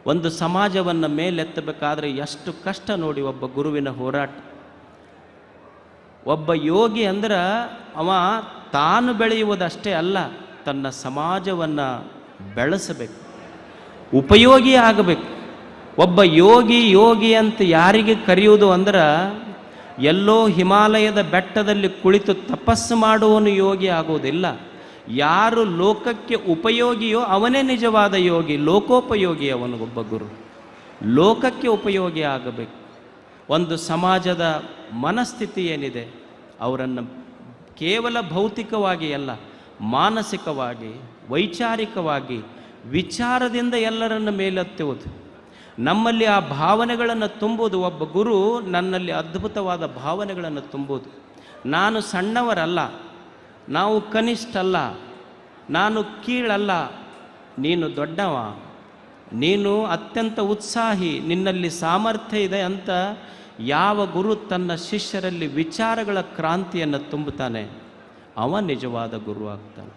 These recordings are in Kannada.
ಒಂದು ಸಮಾಜವನ್ನು ಮೇಲೆತ್ತಬೇಕಾದ್ರೆ ಎಷ್ಟು ಕಷ್ಟ ನೋಡಿ ಒಬ್ಬ ಗುರುವಿನ ಹೋರಾಟ. ಒಬ್ಬ ಯೋಗಿ ಅಂದ್ರೆ ಅವ ತಾನು ಬೆಳೆಯುವುದಷ್ಟೇ ಅಲ್ಲ, ತನ್ನ ಸಮಾಜವನ್ನು ಬೆಳೆಸಬೇಕು, ಉಪಯೋಗಿ ಆಗಬೇಕು. ಒಬ್ಬ ಯೋಗಿ ಅಂತ ಯಾರಿಗೆ ಕರೆಯುವುದು ಅಂದ್ರೆ ಎಲ್ಲೋ ಹಿಮಾಲಯದ ಬೆಟ್ಟದಲ್ಲಿ ಕುಳಿತು ತಪಸ್ಸು ಮಾಡುವವನು ಯೋಗಿ ಆಗುವುದಿಲ್ಲ. ಯಾರು ಲೋಕಕ್ಕೆ ಉಪಯೋಗಿಯೋ ಅವನೇ ನಿಜವಾದ ಯೋಗಿ, ಲೋಕೋಪಯೋಗಿ ಅವನಿಗೊಬ್ಬ ಗುರು. ಲೋಕಕ್ಕೆ ಉಪಯೋಗಿ ಆಗಬೇಕು. ಒಂದು ಸಮಾಜದ ಮನಸ್ಥಿತಿ ಏನಿದೆ, ಅವರನ್ನು ಕೇವಲ ಭೌತಿಕವಾಗಿ ಅಲ್ಲ, ಮಾನಸಿಕವಾಗಿ, ವೈಚಾರಿಕವಾಗಿ, ವಿಚಾರದಿಂದ ಎಲ್ಲರನ್ನು ಮೇಲೆತ್ತುವುದು. ನಮ್ಮಲ್ಲಿ ಆ ಭಾವನೆಗಳನ್ನು ತುಂಬುವುದು. ಒಬ್ಬ ಗುರು ನನ್ನಲ್ಲಿ ಅದ್ಭುತವಾದ ಭಾವನೆಗಳನ್ನು ತುಂಬುವುದು. ನಾನು ಸಣ್ಣವರಲ್ಲ, ನಾವು ಕನಿಷ್ಠಲ್ಲ, ನಾನು ಕೀಳಲ್ಲ, ನೀನು ದೊಡ್ಡವ, ನೀನು ಅತ್ಯಂತ ಉತ್ಸಾಹಿ, ನಿನ್ನಲ್ಲಿ ಸಾಮರ್ಥ್ಯ ಇದೆ ಅಂತ ಯಾವ ಗುರು ತನ್ನ ಶಿಷ್ಯರಲ್ಲಿ ವಿಚಾರಗಳ ಕ್ರಾಂತಿಯನ್ನು ತುಂಬುತ್ತಾನೆ ಅವ ನಿಜವಾದ ಗುರು ಆಗ್ತಾನೆ.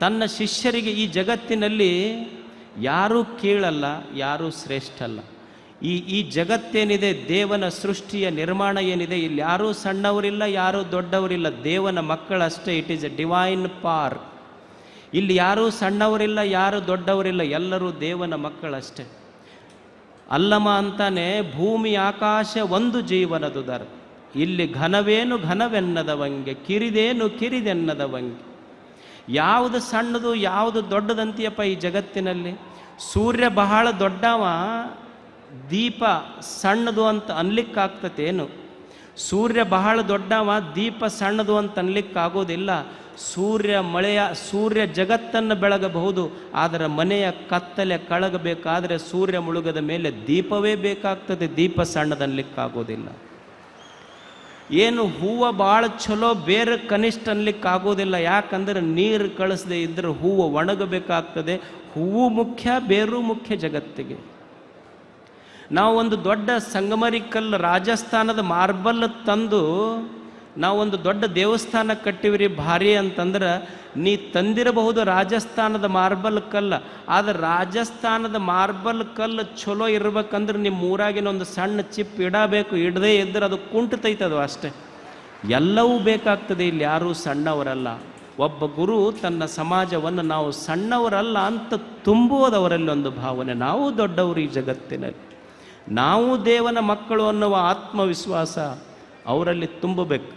ತನ್ನ ಶಿಷ್ಯರಿಗೆ ಈ ಜಗತ್ತಿನಲ್ಲಿ ಯಾರೂ ಕೀಳಲ್ಲ, ಯಾರೂ ಶ್ರೇಷ್ಠ ಅಲ್ಲ. ಈ ಜಗತ್ತೇನಿದೆ, ದೇವನ ಸೃಷ್ಟಿಯ ನಿರ್ಮಾಣ ಏನಿದೆ, ಇಲ್ಲಿ ಯಾರೂ ಸಣ್ಣವರಿಲ್ಲ, ಯಾರೂ ದೊಡ್ಡವರಿಲ್ಲ, ದೇವನ ಮಕ್ಕಳಷ್ಟೇ. It is a divine park. ಇಲ್ಲಿ ಯಾರೂ ಸಣ್ಣವರಿಲ್ಲ, ಯಾರೂ ದೊಡ್ಡವರಿಲ್ಲ, ಎಲ್ಲರೂ ದೇವನ ಮಕ್ಕಳಷ್ಟೇ. ಅಲ್ಲಮ ಅಂತಾನೆ, ಭೂಮಿ ಆಕಾಶ ಒಂದು ಜೀವನದುದರ, ಇಲ್ಲಿ ಘನವೇನು ಘನವೆನ್ನದವಂಗೆ, ಕಿರಿದೇನು ಕಿರಿದೆನ್ನದವಂಗೆ. ಯಾವುದು ಸಣ್ಣದು ಯಾವುದು ದೊಡ್ಡದಂತೀಯಪ್ಪ ಈ ಜಗತ್ತಿನಲ್ಲಿ? ಸೂರ್ಯ ಬಹಳ ದೊಡ್ಡವ, ದೀಪ ಸಣ್ಣದು ಅಂತ ಅನ್ಲಿಕ್ಕಾಗ್ತತೇನು? ಸೂರ್ಯ ಬಹಳ ದೊಡ್ಡವ, ದೀಪ ಸಣ್ಣದು ಅಂತ ಅನ್ಲಿಕ್ಕಾಗೋದಿಲ್ಲ. ಸೂರ್ಯ ಜಗತ್ತನ್ನು ಬೆಳಗಬಹುದು, ಆದರೆ ಮನೆಯ ಕತ್ತಲೆ ಕಳಗಬೇಕಾದರೆ ಸೂರ್ಯ ಮುಳುಗದ ಮೇಲೆ ದೀಪವೇ ಬೇಕಾಗ್ತದೆ, ದೀಪ ಸಣ್ಣದನ್ಲಿಕ್ಕಾಗೋದಿಲ್ಲ. ಏನು ಹೂವು ಭಾಳ ಚಲೋ, ಬೇರೆ ಕನಿಷ್ಠ ಅನ್ಲಿಕ್ಕಾಗೋದಿಲ್ಲ. ಯಾಕಂದ್ರೆ ನೀರು ಕಳಿಸದೆ ಇದ್ದರೆ ಹೂವು ಒಣಗಬೇಕಾಗ್ತದೆ. ಹೂವು ಮುಖ್ಯ, ಬೇರು ಮುಖ್ಯ ಜಗತ್ತಿಗೆ. ನಾವು ಒಂದು ದೊಡ್ಡ ಸಂಗಮರಿ ಕಲ್ಲು, ರಾಜಸ್ಥಾನದ ಮಾರ್ಬಲ್ ತಂದು ನಾವೊಂದು ದೊಡ್ಡ ದೇವಸ್ಥಾನ ಕಟ್ಟಿವ್ರಿ ಭಾರಿ ಅಂತಂದ್ರೆ, ನೀ ತಂದಿರಬಹುದು ರಾಜಸ್ಥಾನದ ಮಾರ್ಬಲ್ ಕಲ್ಲು, ಆದರೆ ರಾಜಸ್ಥಾನದ ಮಾರ್ಬಲ್ ಕಲ್ಲು ಚಲೋ ಇರ್ಬೇಕಂದ್ರೆ ನಿಮ್ಮ ಊರಾಗಿನ ಒಂದು ಸಣ್ಣ ಚಿಪ್ ಇಡಬೇಕು. ಇಡದೇ ಇದ್ದರೆ ಅದು ಕುಂಟತೈತದು ಅಷ್ಟೇ. ಎಲ್ಲವೂ ಬೇಕಾಗ್ತದೆ. ಇಲ್ಲಿ ಯಾರೂ ಸಣ್ಣವರಲ್ಲ. ಒಬ್ಬ ಗುರು ತನ್ನ ಸಮಾಜವನ್ನು ನಾವು ಸಣ್ಣವರಲ್ಲ ಅಂತ ತುಂಬುವುದವರಲ್ಲಿ ಒಂದು ಭಾವನೆ, ನಾವು ದೊಡ್ಡವರು ಈ ಜಗತ್ತಿನಲ್ಲಿ, ನಾವು ದೇವನ ಮಕ್ಕಳು ಅನ್ನುವ ಆತ್ಮವಿಶ್ವಾಸ ಅವರಲ್ಲಿ ತುಂಬಬೇಕು.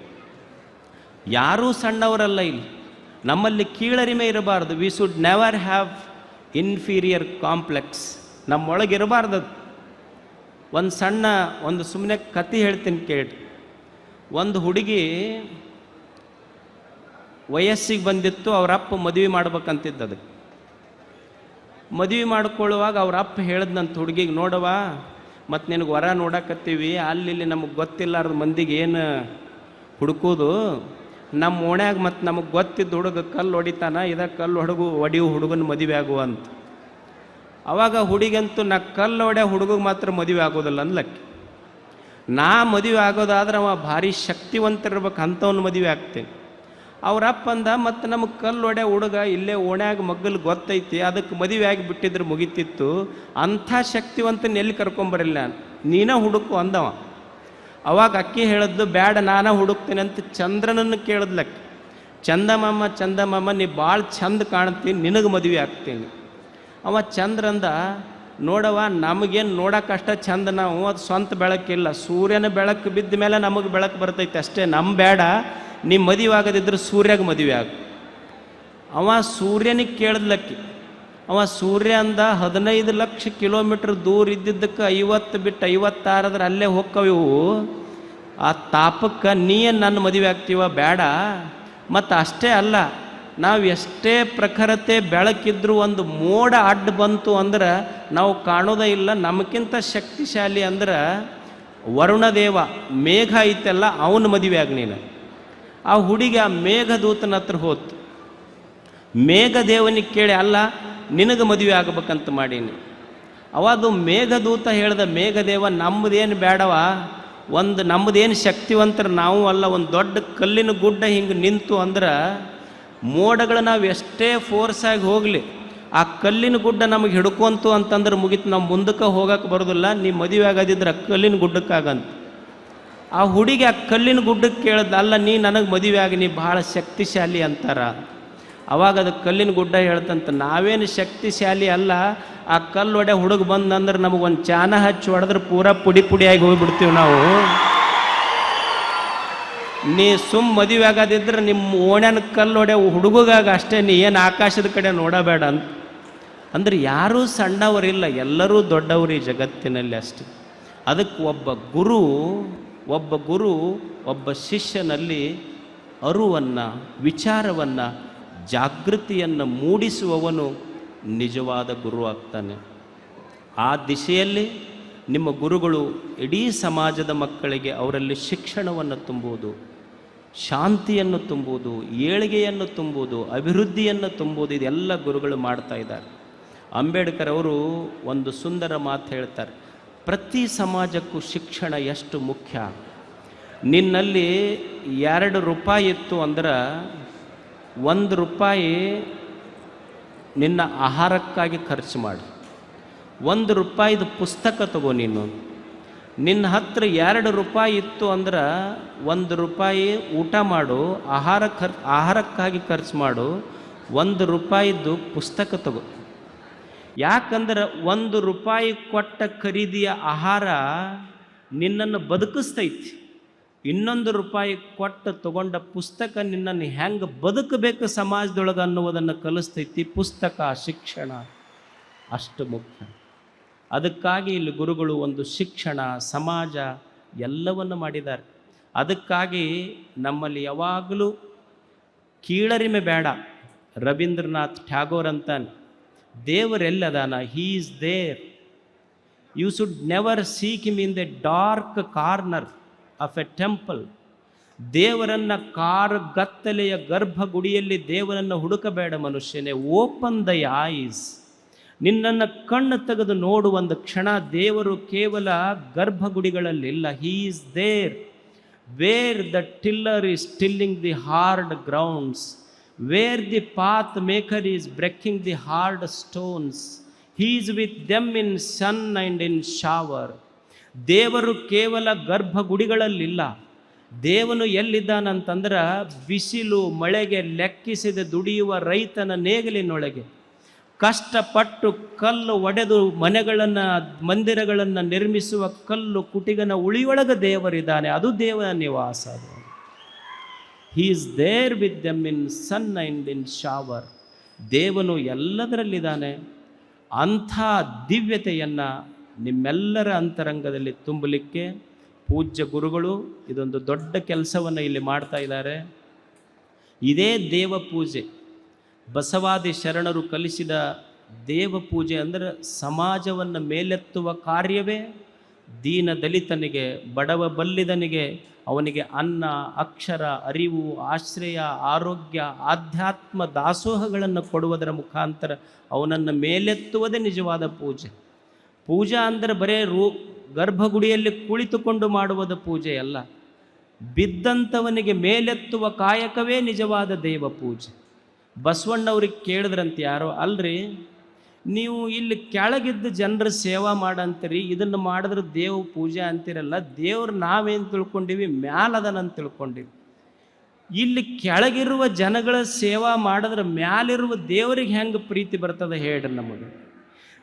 ಯಾರೂ ಸಣ್ಣವರಲ್ಲ. ಇಲ್ಲಿ ನಮ್ಮಲ್ಲಿ ಕೀಳರಿಮೆ ಇರಬಾರ್ದು. We should never have inferior complex, ನಮ್ಮೊಳಗಿರಬಾರ್ದು. ಒಂದು ಸುಮ್ಮನೆ ಕತೆ ಹೇಳ್ತೀನಿ ಕೇಳಿ. ಒಂದು ಹುಡುಗಿ ವಯಸ್ಸಿಗೆ ಬಂದಿತ್ತು, ಅವ್ರ ಅಪ್ಪ ಮದುವೆ ಮಾಡ್ಬೇಕಂತಿದ್ದು. ಅದಕ್ಕೆ ಮದುವೆ ಮಾಡ್ಕೊಳ್ಳುವಾಗ ಅವ್ರ ಅಪ್ಪ ಹೇಳಿದ್ನಂತ ಹುಡುಗಿಗೆ, ನೋಡವ ಮತ್ತು ನಿನಗೆ ವರ ನೋಡಕತ್ತೀವಿ, ಅಲ್ಲಿ ನಮಗೆ ಗೊತ್ತಿಲ್ಲಾರ್ದ ಮಂದಿಗೆ ಏನು ಹುಡುಕೋದು, ನಮ್ಮ ಓಣ್ಯಾಗ ಮತ್ತು ನಮಗೆ ಗೊತ್ತಿದ್ದು ಹುಡುಗ ಕಲ್ಲು ಹೊಡಿತಾನ, ಕಲ್ಲು ಹೊಡಿಯು ಹುಡುಗನ ಮದುವೆ ಆಗುವ ಅಂತ. ಅವಾಗ ಹುಡುಗಂತೂ ನಾ ಕಲ್ಲು ಹೊಡ್ಯೋ ಹುಡುಗಗೆ ಮಾತ್ರ ಮದುವೆ ಆಗೋದಿಲ್ಲ ಅನ್ಲಕ್ಕೆ. ನಾ ಮದುವೆ ಆಗೋದಾದ್ರೆ ಅವ ಭಾರಿ ಶಕ್ತಿವಂತರಿರ್ಬೇಕು, ಅಂಥವ್ನ ಮದುವೆ ಆಗ್ತೇನೆ. ಅವ್ರಪ್ಪ ಅಂದ, ಮತ್ತು ನಮಗೆ ಕಲ್ಲು ಹೊಡ್ಯೋ ಹುಡುಗ ಇಲ್ಲೇ ಓಣ್ಯಾಗ ಮಗ್ಗಲು ಗೊತ್ತೈತಿ, ಅದಕ್ಕೆ ಮದುವೆ ಆಗಿ ಬಿಟ್ಟಿದ್ರೆ ಮುಗಿತಿತ್ತು, ಅಂಥ ಶಕ್ತಿವಂತನ ಎಲ್ಲಿ ಕರ್ಕೊಂಬರಿಲ್ಲ ನಾನು, ನೀನ ಹುಡುಕು ಅಂದವ. ಅವಾಗ ಅಕ್ಕಿ ಹೇಳಿದ್ಲು, ಬ್ಯಾಡ ನಾನ ಹುಡುಕ್ತೇನೆ ಅಂತ ಚಂದ್ರನನ್ನು ಕೇಳಿದ್ಲಕ್ಕೆ. ಚಂದಮಾಮ ನೀ ಭಾಳ ಚಂದ ಕಾಣ್ತೀನಿ, ನಿನಗೆ ಮದುವೆ ಆಗ್ತೀನಿ. ಅವ ಚಂದ್ರಂದ, ನೋಡವ ನಮಗೇನು ನೋಡೋಕ್ಕಷ್ಟ ಚಂದ, ನಾವು ಅದು ಸ್ವಂತ ಬೆಳಕಿಲ್ಲ, ಸೂರ್ಯನ ಬೆಳಕು ಬಿದ್ದ ಮೇಲೆ ನಮಗೆ ಬೆಳಕು ಬರ್ತೈತೆ ಅಷ್ಟೇ, ನಮ್ಮ ಬೇಡ, ನೀ ಮದುವೆ ಆಗದಿದ್ರೆ ಸೂರ್ಯಾಗ ಮದುವೆ ಆಗ. ಅವ ಸೂರ್ಯನಿಗೆ ಕೇಳಿದ್ಲಕ್ಕಿ. ಅವ ಸೂರ್ಯ ಅಂದ, 15 ಲಕ್ಷ ಕಿಲೋಮೀಟ್ರ್ ದೂರ ಇದ್ದಿದ್ದಕ್ಕೆ 50 ಬಿಟ್ಟು 56 ಅಲ್ಲೇ ಹೋಕ್ಕವಿವು, ಆ ತಾಪಕ್ಕೆ ನೀನು ನನ್ನ ಮದುವೆ ಆಗ್ತೀವ, ಬೇಡ. ಮತ್ತು ಅಷ್ಟೇ ಅಲ್ಲ, ನಾವು ಎಷ್ಟೇ ಪ್ರಖರತೆ ಬೆಳಕಿದ್ರೂ ಒಂದು ಮೋಡ ಅಡ್ಡ ಬಂತು ಅಂದ್ರೆ ನಾವು ಕಾಣೋದೇ ಇಲ್ಲ. ನಮಗಿಂತ ಶಕ್ತಿಶಾಲಿ ಅಂದ್ರೆ ವರುಣದೇವ, ಮೇಘ ಐತೆಲ್ಲ, ಅವನ ಮದುವೆ ಆಗ ನೀನು. ಆ ಹುಡುಗಿ ಆ ಮೇಘದೂತನ ಹತ್ರ ಹೋತು. ಮೇಘದೇವನಿಗೆ ಕೇಳಿ, ಅಲ್ಲ ನಿನಗೆ ಮದುವೆ ಆಗಬೇಕಂತ ಮಾಡೀನಿ. ಅವಾದು ಮೇಘದೂತ ಹೇಳ್ದ, ಮೇಘದೇವ ನಮ್ಮದೇನು ಬೇಡವ, ನಮ್ಮದೇನು ಶಕ್ತಿವಂತರು ನಾವು ಅಲ್ಲ, ಒಂದು ದೊಡ್ಡ ಕಲ್ಲಿನ ಗುಡ್ಡ ಹಿಂಗೆ ನಿಂತು ಅಂದ್ರೆ ಮೋಡಗಳು ನಾವು ಎಷ್ಟೇ ಫೋರ್ಸಾಗಿ ಹೋಗಲಿ ಆ ಕಲ್ಲಿನ ಗುಡ್ಡ ನಮಗೆ ಹಿಡ್ಕೊಂತು ಅಂತಂದ್ರೆ ಮುಗೀತು, ನಾವು ಮುಂದಕ್ಕೆ ಹೋಗಕ್ಕೆ ಬರೋದಿಲ್ಲ, ನೀ ಮದುವೆ ಆಗೋದಿದ್ರೆ ಆ ಕಲ್ಲಿನ ಗುಡ್ಡಕ್ಕಾಗಂತ. ಆ ಹುಡುಗಿ ಆ ಕಲ್ಲಿನ ಗುಡ್ಡಕ್ಕೆ ಕೇಳ್ದ, ಅಲ್ಲ ನೀ ನನಗೆ ಮದುವೆ ಆಗಿ ನೀ ಭಾಳ ಶಕ್ತಿಶಾಲಿ ಅಂತಾರ. ಅವಾಗ ಅದು ಕಲ್ಲಿನ ಗುಡ್ಡ ಹೇಳ್ತಂತ, ನಾವೇನು ಶಕ್ತಿಶಾಲಿ ಅಲ್ಲ, ಆ ಕಲ್ಲು ಒಡೆ ಹುಡುಗ ಬಂದಂದ್ರೆ ನಮಗೊಂದು ಚಾನ ಹಚ್ಚಿ ಹೊಡೆದ್ರೆ ಪೂರಾ ಪುಡಿ ಪುಡಿಯಾಗಿ ಹೋಗ್ಬಿಡ್ತೀವಿ ನಾವು. ನೀ ಮದುವೆ ಆಗೋದಿದ್ರೆ ನಿಮ್ಮ ಓಣ್ಯನ ಕಲ್ಲು ಹೊಡೆ ಹುಡುಗಾಗ ಅಷ್ಟೇ, ನೀ ಏನು ಆಕಾಶದ ಕಡೆ ನೋಡಬೇಡ ಅಂತ. ಅಂದ್ರೆ ಯಾರೂ ಸಣ್ಣವರಿಲ್ಲ, ಎಲ್ಲರೂ ದೊಡ್ಡವರು ಈ ಜಗತ್ತಿನಲ್ಲಿ ಅಷ್ಟೆ. ಅದಕ್ಕೆ ಒಬ್ಬ ಗುರು ಒಬ್ಬ ಶಿಷ್ಯನಲ್ಲಿ ಅರಿವನ್ನು, ವಿಚಾರವನ್ನು, ಜಾಗೃತಿಯನ್ನು ಮೂಡಿಸುವವನು ನಿಜವಾದ ಗುರು ಆಗ್ತಾನೆ. ಆ ದಿಶೆಯಲ್ಲಿ ನಿಮ್ಮ ಗುರುಗಳು ಇಡೀ ಸಮಾಜದ ಮಕ್ಕಳಿಗೆ ಅವರಲ್ಲಿ ಶಿಕ್ಷಣವನ್ನು ತುಂಬುವುದು, ಶಾಂತಿಯನ್ನು ತುಂಬುವುದು, ಏಳಿಗೆಯನ್ನು ತುಂಬುವುದು, ಅಭಿವೃದ್ಧಿಯನ್ನು ತುಂಬುವುದು, ಇದೆಲ್ಲ ಗುರುಗಳು ಮಾಡ್ತಾ ಇದ್ದಾರೆ. ಅಂಬೇಡ್ಕರ್ ಅವರು ಒಂದು ಸುಂದರ ಮಾತು ಹೇಳ್ತಾರೆ, ಪ್ರತಿ ಸಮಾಜಕ್ಕೂ ಶಿಕ್ಷಣ ಎಷ್ಟು ಮುಖ್ಯ. ನಿನ್ನಲ್ಲಿ 2 ರೂಪಾಯಿ ಇತ್ತು ಅಂದ್ರೆ 1 ರೂಪಾಯಿ ನಿನ್ನ ಆಹಾರಕ್ಕಾಗಿ ಖರ್ಚು ಮಾಡಿ, 1 ರೂಪಾಯಿದು ಪುಸ್ತಕ ತಗೋ. ನಿನ್ನ ಹತ್ರ 2 ರೂಪಾಯಿ ಇತ್ತು ಅಂದ್ರೆ 1 ರೂಪಾಯಿ ಊಟ ಮಾಡು, ಆಹಾರಕ್ಕಾಗಿ ಖರ್ಚು ಮಾಡು, 1 ರೂಪಾಯಿದ್ದು ಪುಸ್ತಕ ತಗೋ. ಯಾಕಂದ್ರೆ 1 ರೂಪಾಯಿ ಕೊಟ್ಟ ಖರೀದಿಯ ಆಹಾರ ನಿನ್ನನ್ನು ಬದುಕಿಸ್ತೈತಿ, 2 ರೂಪಾಯಿ ಕೊಟ್ಟು ತಗೊಂಡ ಪುಸ್ತಕ ನಿನ್ನನ್ನು ಹೆಂಗೆ ಬದುಕಬೇಕು ಸಮಾಜದೊಳಗೆ ಅನ್ನುವುದನ್ನು ಕಲಿಸ್ತೈತಿ. ಪುಸ್ತಕ, ಶಿಕ್ಷಣ ಅಷ್ಟು ಮುಖ್ಯ. ಅದಕ್ಕಾಗಿ ಇಲ್ಲಿ ಗುರುಗಳು ಒಂದು ಶಿಕ್ಷಣ, ಸಮಾಜ ಎಲ್ಲವನ್ನು ಮಾಡಿದ್ದಾರೆ. ಅದಕ್ಕಾಗಿ ನಮ್ಮಲ್ಲಿ ಯಾವಾಗಲೂ ಕೀಳರಿಮೆ ಬೇಡ. ರವೀಂದ್ರನಾಥ್ ಟ್ಯಾಗೋರ್ ಅಂತಾನೆ, ದೇವರೆಲ್ಲದಾನ, he is there, you should never seek him in the dark corner of a temple. ದೇವರನ್ನು ಗತ್ತಲೆಯ ಗರ್ಭಗುಡಿಯಲ್ಲಿ ದೇವರನ್ನು ಹುಡುಕಬೇಡ ಮನುಷ್ಯನೇ. ಓಪನ್ ದ ಐಸ್, ನಿನ್ನನ್ನು ಕಣ್ಣು ತೆಗೆದು ನೋಡು ಒಂದು ಕ್ಷಣ. ದೇವರು ಕೇವಲ ಗರ್ಭಗುಡಿಗಳಲ್ಲಿಲ್ಲ, he is there where the tiller is tilling the hard grounds, where the path maker is breaking the hard stones, he is with them in sun and in shower. ದೇವರು ಕೇವಲ ಗರ್ಭಗುಡಿಗಳಲ್ಲಿಲ್ಲ, ದೇವನು ಎಲ್ಲಿದ್ದಾನಂತಂದ್ರೆ ಬಿಸಿಲು ಮಳೆಗೆ ಲೆಕ್ಕಿಸದೆ ದುಡಿಯುವ ರೈತನ ನೇಗಿಲಿನೊಳಗೆ, ಕಷ್ಟಪಟ್ಟು ಕಲ್ಲು ಒಡೆದು ಮಂದಿರಗಳನ್ನು ನಿರ್ಮಿಸುವ ಕಲ್ಲು ಕುಟಿಗನ ಉಳಿಯೊಳಗೆ ದೇವರಿದ್ದಾನೆ, ಅದು ದೇವರ ನಿವಾಸ. ಅದು He is there with them in sun and in shower. ದೇವನು ಎಲ್ಲದರಲ್ಲಿದ್ದಾನೆ. ಅಂಥ ದಿವ್ಯತೆಯನ್ನು ನಿಮ್ಮೆಲ್ಲರ ಅಂತರಂಗದಲ್ಲಿ ತುಂಬಲಿಕ್ಕೆ ಪೂಜ್ಯ ಗುರುಗಳು ಇದೊಂದು ದೊಡ್ಡ ಕೆಲಸವನ್ನು ಇಲ್ಲಿ ಮಾಡ್ತಾ ಇದ್ದಾರೆ. ಇದೇ ದೇವ ಪೂಜೆ, ಬಸವಾದಿ ಶರಣರು ಕಲಿಸಿದ ದೇವ ಪೂಜೆ ಅಂದರೆ ಸಮಾಜವನ್ನು ಮೇಲೆತ್ತುವ ಕಾರ್ಯವೇ. ದೀನ ದಲಿತನಿಗೆ, ಬಡವ ಬಲ್ಲಿದನಿಗೆ ಅವನಿಗೆ ಅನ್ನ, ಅಕ್ಷರ, ಅರಿವು, ಆಶ್ರಯ, ಆರೋಗ್ಯ, ಆಧ್ಯಾತ್ಮ ದಾಸೋಹಗಳನ್ನು ಕೊಡುವುದರ ಮುಖಾಂತರ ಅವನನ್ನು ಮೇಲೆತ್ತುವುದೇ ನಿಜವಾದ ಪೂಜೆ. ಪೂಜಾ ಅಂದರೆ ಬರೇ ಗರ್ಭಗುಡಿಯಲ್ಲಿ ಕುಳಿತುಕೊಂಡು ಮಾಡುವುದ ಪೂಜೆ ಅಲ್ಲ, ಬಿದ್ದಂಥವನಿಗೆ ಮೇಲೆತ್ತುವ ಕಾಯಕವೇ ನಿಜವಾದ ದೇವ ಪೂಜೆ. ಬಸವಣ್ಣವ್ರಿಗೆ ಕೇಳಿದ್ರಂತೆ ಯಾರೋ, ಅಲ್ರಿ ನೀವು ಇಲ್ಲಿ ಕೆಳಗಿದ್ದ ಜನರ ಸೇವಾ ಮಾಡಂತೀರಿ, ಇದನ್ನು ಮಾಡಿದ್ರೆ ದೇವ ಪೂಜೆ ಅಂತಿರಲ್ಲ, ದೇವ್ರು ನಾವೇನು ತಿಳ್ಕೊಂಡಿವಿ, ಮ್ಯಾಲದನಂತ ತಿಳ್ಕೊಂಡಿವಿ. ಇಲ್ಲಿ ಕೆಳಗಿರುವ ಜನಗಳ ಸೇವಾ ಮಾಡಿದ್ರೆ ಮ್ಯಾಲಿರುವ ದೇವರಿಗೆ ಹೆಂಗೆ ಪ್ರೀತಿ ಬರ್ತದೆ ಹೇಳ್ರಿ ನಮಗೆ?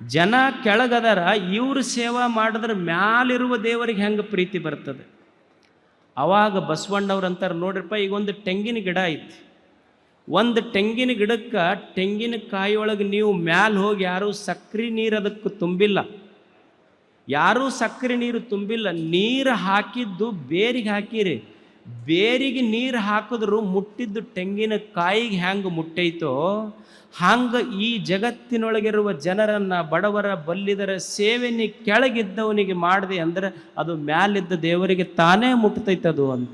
ಜನ ಕೆಳಗದಾರ, ಇವ್ರ ಸೇವಾ ಮಾಡಿದ್ರೆ ಮ್ಯಾಲಿರುವ ದೇವರಿಗೆ ಹೆಂಗೆ ಪ್ರೀತಿ ಬರ್ತದೆ? ಅವಾಗ ಬಸವಣ್ಣವ್ರು ಅಂತಾರೆ, ನೋಡ್ರಿಪ್ಪ, ಈಗ ಒಂದು ತೆಂಗಿನ ಗಿಡ ಐತಿ, ಒಂದು ತೆಂಗಿನ ಗಿಡಕ್ಕೆ ತೆಂಗಿನಕಾಯಿಯೊಳಗೆ ನೀವು ಮ್ಯಾಲ ಹೋಗಿ ಯಾರೂ ಸಕ್ರೆ ನೀರು ಅದಕ್ಕೆ ತುಂಬಿಲ್ಲ, ಯಾರೂ ಸಕ್ರೆ ನೀರು ತುಂಬಿಲ್ಲ, ನೀರು ಹಾಕಿದ್ದು ಬೇರಿಗೆ ಹಾಕಿರಿ. ಬೇರಿಗೆ ನೀರು ಹಾಕಿದ್ರು ಮುಟ್ಟಿದ್ದು ತೆಂಗಿನಕಾಯಿಗೆ ಹೆಂಗೆ ಮುಟ್ಟೈತೋ ಹಂಗೆ ಈ ಜಗತ್ತಿನೊಳಗಿರುವ ಜನರನ್ನು, ಬಡವರ ಬಲ್ಲಿದರ ಸೇವೆ ನೀ ಕೆಳಗಿದ್ದವನಿಗೆ ಮಾಡಿದೆ ಅಂದರೆ ಅದು ಮ್ಯಾಲಿದ್ದ ದೇವರಿಗೆ ತಾನೇ ಮುಟ್ತೈತದು ಅಂತ.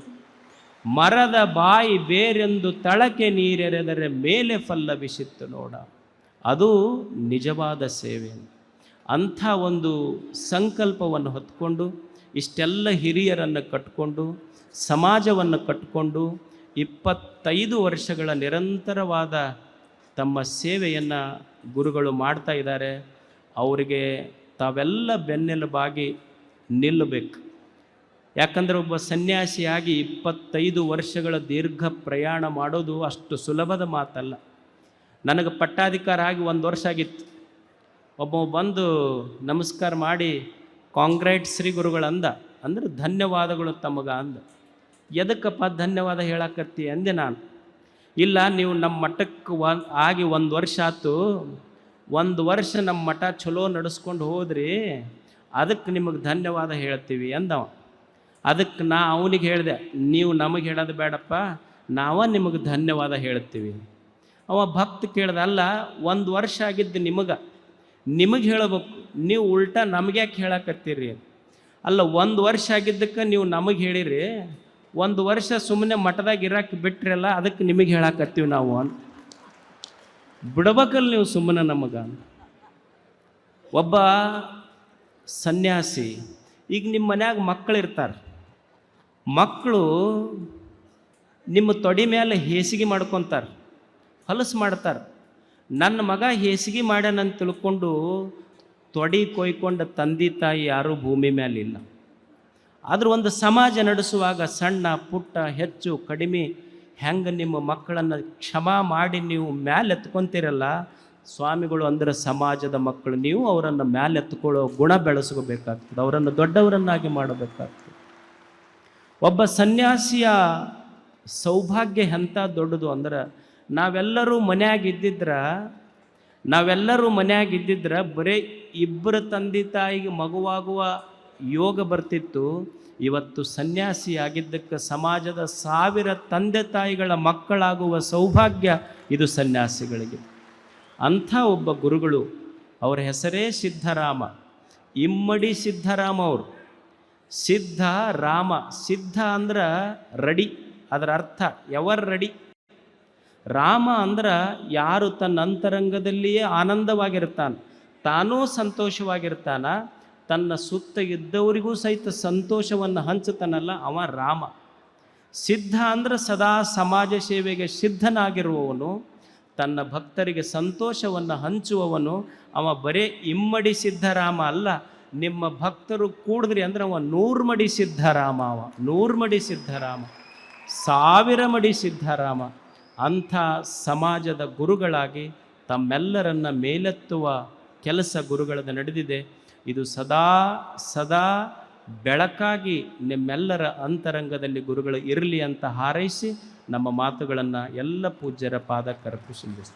ಮರದ ಬಾಯಿ ಬೇರೆಂದು ತಳಕೆ ನೀರೆರೆದರೆ ಮೇಲೆ ಫಲ್ಲವಿಸಿತ್ತು ನೋಡ, ಅದು ನಿಜವಾದ ಸೇವೆ. ಅಂಥ ಒಂದು ಸಂಕಲ್ಪವನ್ನು ಹೊತ್ಕೊಂಡು ಇಷ್ಟೆಲ್ಲ ಹಿರಿಯರನ್ನು ಕಟ್ಕೊಂಡು ಸಮಾಜವನ್ನು ಕಟ್ಕೊಂಡು 25 ವರ್ಷಗಳ ನಿರಂತರವಾದ ತಮ್ಮ ಸೇವೆಯನ್ನು ಗುರುಗಳು ಮಾಡ್ತಾ ಇದ್ದಾರೆ. ಅವರಿಗೆ ತಾವೆಲ್ಲ ಬೆನ್ನೆಲುಬಾಗಿ ನಿಲ್ಲಬೇಕು. ಯಾಕಂದರೆ ಒಬ್ಬ ಸನ್ಯಾಸಿಯಾಗಿ 25 ವರ್ಷಗಳ ದೀರ್ಘ ಪ್ರಯಾಣ ಮಾಡೋದು ಅಷ್ಟು ಸುಲಭದ ಮಾತಲ್ಲ. ನನಗೆ ಪಟ್ಟಾಧಿಕಾರ ಆಗಿ 1 ವರ್ಷ ಆಗಿತ್ತು. ಒಬ್ಬ ಬಂದು ನಮಸ್ಕಾರ ಮಾಡಿ ಕಾಂಗ್ರೇಟ್ ಶ್ರೀ ಗುರುಗಳಂದ, ಅಂದ್ರೆ ಧನ್ಯವಾದಗಳು ತಮಗ ಅಂದ. ಎದಕ್ಕಪ್ಪ ಧನ್ಯವಾದ ಹೇಳಕತ್ತಿ ಅಂದೆ ನಾನು. ಇಲ್ಲ, ನೀವು ನಮ್ಮ ಮಠಕ್ಕೆ ಆಗಿ 1 ವರ್ಷ ಆಯ್ತು, 1 ವರ್ಷ ನಮ್ಮ ಮಠ ಚಲೋ ನಡೆಸ್ಕೊಂಡು ಹೋದ್ರಿ, ಅದಕ್ಕೆ ನಿಮಗೆ ಧನ್ಯವಾದ ಹೇಳ್ತೀವಿ ಅಂದವ. ಅದಕ್ಕೆ ನಾ ಅವನಿಗೆ ಹೇಳಿದೆ, ನೀವು ನಮಗೆ ಹೇಳೋದು ಬೇಡಪ್ಪ, ನಾವ ನಿಮಗೆ ಧನ್ಯವಾದ ಹೇಳ್ತೀವಿ. ಅವ ಭಕ್ತ ಕೇಳ್ದೆ, ಅಲ್ಲ 1 ವರ್ಷ ಆಗಿದ್ದು ನಿಮಗೆ ಹೇಳಬೇಕು, ನೀವು ಉಲ್ಟಾ ನಮಗೆ ಯಾಕೆ ಹೇಳಕತ್ತೀರಿ? ಅಲ್ಲ, 1 ವರ್ಷ ಆಗಿದ್ದಕ್ಕೆ ನೀವು ನಮಗೆ ಹೇಳಿರಿ, 1 ವರ್ಷ ಸುಮ್ಮನೆ ಮಠದಾಗ ಇರಾಕೆ ಬಿಟ್ರಲ್ಲ, ಅದಕ್ಕೆ ನಿಮಗೆ ಹೇಳಕತ್ತೀವಿ ನಾವು ಅಂತ. ಬಿಡ್ಬೇಕಲ್ಲ ನೀವು ಸುಮ್ಮನೆ ನಮಗೆ. ಒಬ್ಬ ಸನ್ಯಾಸಿ, ಈಗ ನಿಮ್ಮ ಮನ್ಯಾಗ ಮಕ್ಕಳಿರ್ತಾರೆ, ಮಕ್ಕಳು ನಿಮ್ಮ ತೊಡೆ ಮೇಲೆ ಹೇಸಿಗೆ ಮಾಡ್ಕೊತಾರೆ, ಹೊಲಸು ಮಾಡ್ತಾರೆ. ನನ್ನ ಮಗ ಹೇಸಿಗೆ ಮಾಡ್ಯಾನಂತ ತಿಳ್ಕೊಂಡು ತೊಡೆ ಕೊಯ್ಕೊಂಡ ತಂದೆ ತಾಯಿ ಯಾರೂ ಭೂಮಿ ಮೇಲೆ ಇಲ್ಲ. ಆದರೂ ಒಂದು ಸಮಾಜ ನಡೆಸುವಾಗ ಸಣ್ಣ ಪುಟ್ಟ ಹೆಚ್ಚು ಕಡಿಮೆ ಹೆಂಗೆ ನಿಮ್ಮ ಮಕ್ಕಳನ್ನು ಕ್ಷಮಾ ಮಾಡಿ ನೀವು ಮ್ಯಾಲೆ ಎತ್ಕೊತೀರಲ್ಲ, ಸ್ವಾಮಿಗಳು ಅಂದರೆ ಸಮಾಜದ ಮಕ್ಕಳು, ನೀವು ಅವರನ್ನು ಮ್ಯಾಲೆ ಎತ್ಕೊಳ್ಳೋ ಗುಣ ಬೆಳೆಸ್ಕೋಬೇಕಾಗ್ತದೆ, ಅವರನ್ನು ದೊಡ್ಡವರನ್ನಾಗಿ ಮಾಡಬೇಕಾಗ್ತದೆ. ಒಬ್ಬ ಸನ್ಯಾಸಿಯ ಸೌಭಾಗ್ಯ ಎಂಥ ದೊಡ್ಡದು ಅಂದ್ರೆ, ನಾವೆಲ್ಲರೂ ಮನೆಯಾಗಿದ್ದಿದ್ರೆ ಬರೀ 2 ತಂದೆ ತಾಯಿಗೆ ಮಗುವಾಗುವ ಯೋಗ ಬರ್ತಿತ್ತು. ಇವತ್ತು ಸನ್ಯಾಸಿ ಆಗಿದ್ದಕ್ಕೆ ಸಮಾಜದ 1000 ತಂದೆ ತಾಯಿಗಳ ಮಕ್ಕಳಾಗುವ ಸೌಭಾಗ್ಯ ಇದು ಸನ್ಯಾಸಿಗಳಿಗೆ. ಅಂಥ ಒಬ್ಬ ಗುರುಗಳು, ಅವರ ಹೆಸರೇ ಸಿದ್ಧರಾಮ, ಇಮ್ಮಡಿ ಸಿದ್ಧರಾಮ ಅವರು. ಸಿದ್ಧ ರಾಮ, ಸಿದ್ಧ ಅಂದ್ರೆ ರೆಡಿ, ಅದರ ಅರ್ಥ ಎವರ್ ರೆಡಿ. ರಾಮ ಅಂದ್ರೆ ಯಾರು ತನ್ನ ಅಂತರಂಗದಲ್ಲಿಯೇ ಆನಂದವಾಗಿರ್ತಾನೆ, ತಾನೂ ಸಂತೋಷವಾಗಿರ್ತಾನ, ತನ್ನ ಸುತ್ತ ಇದ್ದವರಿಗೂ ಸಹಿತ ಸಂತೋಷವನ್ನು ಹಂಚುತ್ತಾನಲ್ಲ, ಅವ ರಾಮ. ಸಿದ್ಧ ಅಂದ್ರೆ ಸದಾ ಸಮಾಜ ಸೇವೆಗೆ ಸಿದ್ಧನಾಗಿರುವವನು, ತನ್ನ ಭಕ್ತರಿಗೆ ಸಂತೋಷವನ್ನು ಹಂಚುವವನು. ಅವ ಬರೇ ಇಮ್ಮಡಿ ಸಿದ್ಧರಾಮ ಅಲ್ಲ, ನಿಮ್ಮ ಭಕ್ತರು ಕೂಡಿದ್ರಿ ಅಂದ್ರೆ ಅವ 100 ಮಡಿ ಸಿದ್ಧರಾಮ, ಅವ 100 ಮಡಿ ಸಿದ್ಧರಾಮ, 1000 ಮಡಿ ಸಿದ್ಧರಾಮ. ಅಂಥ ಸಮಾಜದ ಗುರುಗಳಾಗಿ ತಮ್ಮೆಲ್ಲರನ್ನ ಮೇಲೆತ್ತುವ ಕೆಲಸ ಗುರುಗಳದ್ದು ನಡೆದಿದೆ. ಇದು ಸದಾ ಸದಾ ಬೆಳಕಾಗಿ ನಿಮ್ಮೆಲ್ಲರ ಅಂತರಂಗದಲ್ಲಿ ಗುರುಗಳು ಇರಲಿ ಅಂತ ಹಾರೈಸಿ ನಮ್ಮ ಮಾತುಗಳನ್ನು ಎಲ್ಲ ಪೂಜ್ಯರ ಪಾದಕ್ಕೆ ಅರ್ಪಿಸುತ್ತೇವೆ.